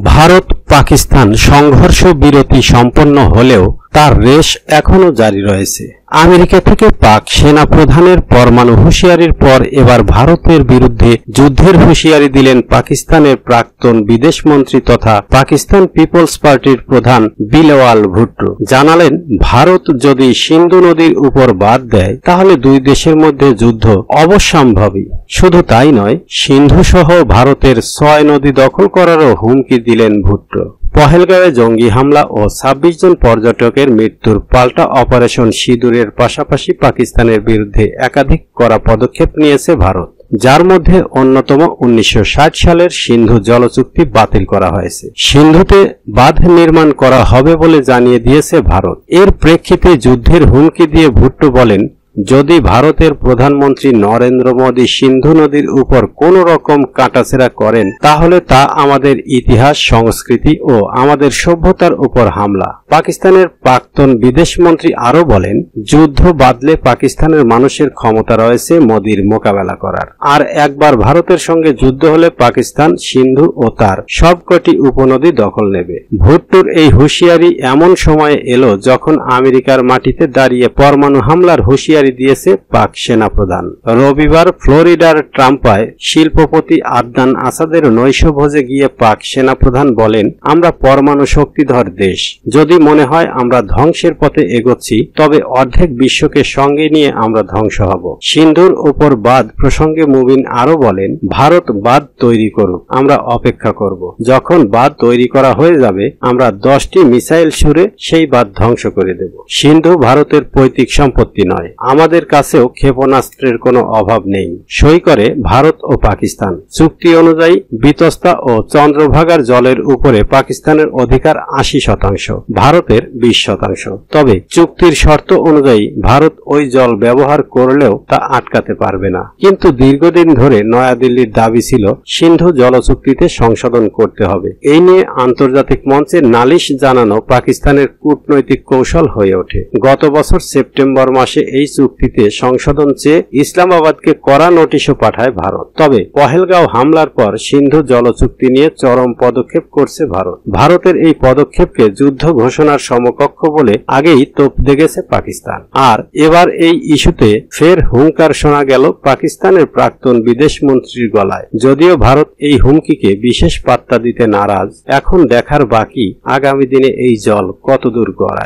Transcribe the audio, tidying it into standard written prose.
ভারত পাকিস্তান সংঘর্ষ বিরতি সম্পন্ন হলেও তার রেশ এখনো জারি রয়েছে। আমেরিকা থেকে পাক সেনা প্রধানের পরমাণু হুঁশিয়ারির পর এবার ভারতের বিরুদ্ধে যুদ্ধের হুঁশিয়ারি দিলেন পাকিস্তানের প্রাক্তন বিদেশমন্ত্রী তথা পাকিস্তান পিপলস পার্টির প্রধান বিলওয়াল ভুট্টো। জানালেন, ভারত যদি সিন্ধু নদীর উপর বাদ দেয় তাহলে দুই দেশের মধ্যে যুদ্ধ অবশ্যম্ভাবী। শুধু তাই নয়, সিন্ধু সহ ভারতের 6 নদী দখল করারও হুমকি দিলেন ভুট্টো। পহেলগাঁওয়ে জঙ্গি হামলা ও 26 জন পর্যটকের মৃত্যুর পাল্টা অপারেশন সিঁদুরের পাশাপাশি পাকিস্তানের বিরুদ্ধে একাধিক কড়া পদক্ষেপ নিয়েছে ভারত, যার মধ্যে অন্যতম 1960 সালের সিন্ধু জল চুক্তি বাতিল করা হয়েছে। সিন্ধুতে বাঁধ নির্মাণ করা হবে বলে জানিয়ে দিয়েছে ভারত। এর প্রেক্ষিতে যুদ্ধের হুমকি দিয়ে ভুট্টো বলেন, যদি ভারতের প্রধানমন্ত্রী নরেন্দ্র মোদী সিন্ধু নদীর উপর কোনো রকম কাটাছেঁড়া করেন তাহলে তা আমাদের ইতিহাস, সংস্কৃতি ও আমাদের সভ্যতার উপর হামলা। পাকিস্তানের প্রাক্তন বিদেশমন্ত্রী আরও বলেন, যুদ্ধ বাদলে পাকিস্তানের মানুষের ক্ষমতা রয়েছে মোদীর মোকাবেলা করার। আর একবার ভারতের সঙ্গে যুদ্ধ হলে পাকিস্তান সিন্ধু ও তার সবকটি উপনদী দখল নেবে। ভুট্টোর এই হুঁশিয়ারি এমন সময়ে এলো যখন আমেরিকার মাটিতে দাঁড়িয়ে পরমাণু হামলার হুঁশিয়ারি দিয়েছে পাক সেনাপ্রধান। রবিবার ফ্লোরিডার ট্রাম্পায় শিল্পপতি আদনান আসাদের নৈশভোজে গিয়ে পাক সেনাপ্রধান বলেন, আমরা পরমাণু শক্তিধর দেশ। যদি মনে হয় আমরা ধ্বংসের পথে এগোচ্ছি তবে অর্ধেক বিশ্বকে সঙ্গে নিয়ে আমরা ধ্বংস হব। সিন্ধুর ওপর বাঁধ প্রসঙ্গে মুবিন আরো বলেন, ভারত বাঁধ তৈরি করুক, আমরা অপেক্ষা করব। যখন বাঁধ তৈরি করা হয়ে যাবে আমরা 10টি মিসাইল ছুড়ে সেই বাঁধ ধ্বংস করে দেব। সিন্ধু ভারতের পৈতৃক সম্পত্তি নয়, আমাদের কাছেও ক্ষেপণাস্ত্রের কোনো অভাব নেই। সই করে ভারত ও পাকিস্তান। চুক্তি অনুযায়ী বিতস্তা ও চন্দ্রভাগার জলের উপরে পাকিস্তানের অধিকার 80%, ভারতের 20%। তবে চুক্তির শর্ত অনুযায়ী ভারত ওই জল ব্যবহার করলেও তা আটকাতে পারবে না। কিন্তু দীর্ঘদিন ধরে নয়াদিল্লির দাবি ছিল সিন্ধু জল চুক্তিতে সংশোধন করতে হবে। এই নিয়ে আন্তর্জাতিক মঞ্চে নালিশ জানানো পাকিস্তানের কূটনৈতিক কৌশল হয়ে ওঠে। গত বছর সেপ্টেম্বর মাসে এই চুক্তিতে সংশোধন চেয়ে ইসলামাবাদকে কড়া নোটিশও পাঠায় ভারত। তবে পহেলগাঁও হামলার পর সিন্ধু জল চুক্তি নিয়ে চরম পদক্ষেপ করছে ভারত। ভারতের এই পদক্ষেপকে যুদ্ধ ঘোষণার সমকক্ষ বলে আগেই তোপ দেখেছে পাকিস্তান। আর এবার এই ইস্যুতে ফের হুঙ্কার শোনা গেল পাকিস্তানের প্রাক্তন বিদেশমন্ত্রীর গলায়। যদিও ভারত এই হুমকিকে বিশেষ পাত্তা দিতে নারাজ, এখন দেখার বাকি আগামী দিনে এই জল কতদূর গড়ায়।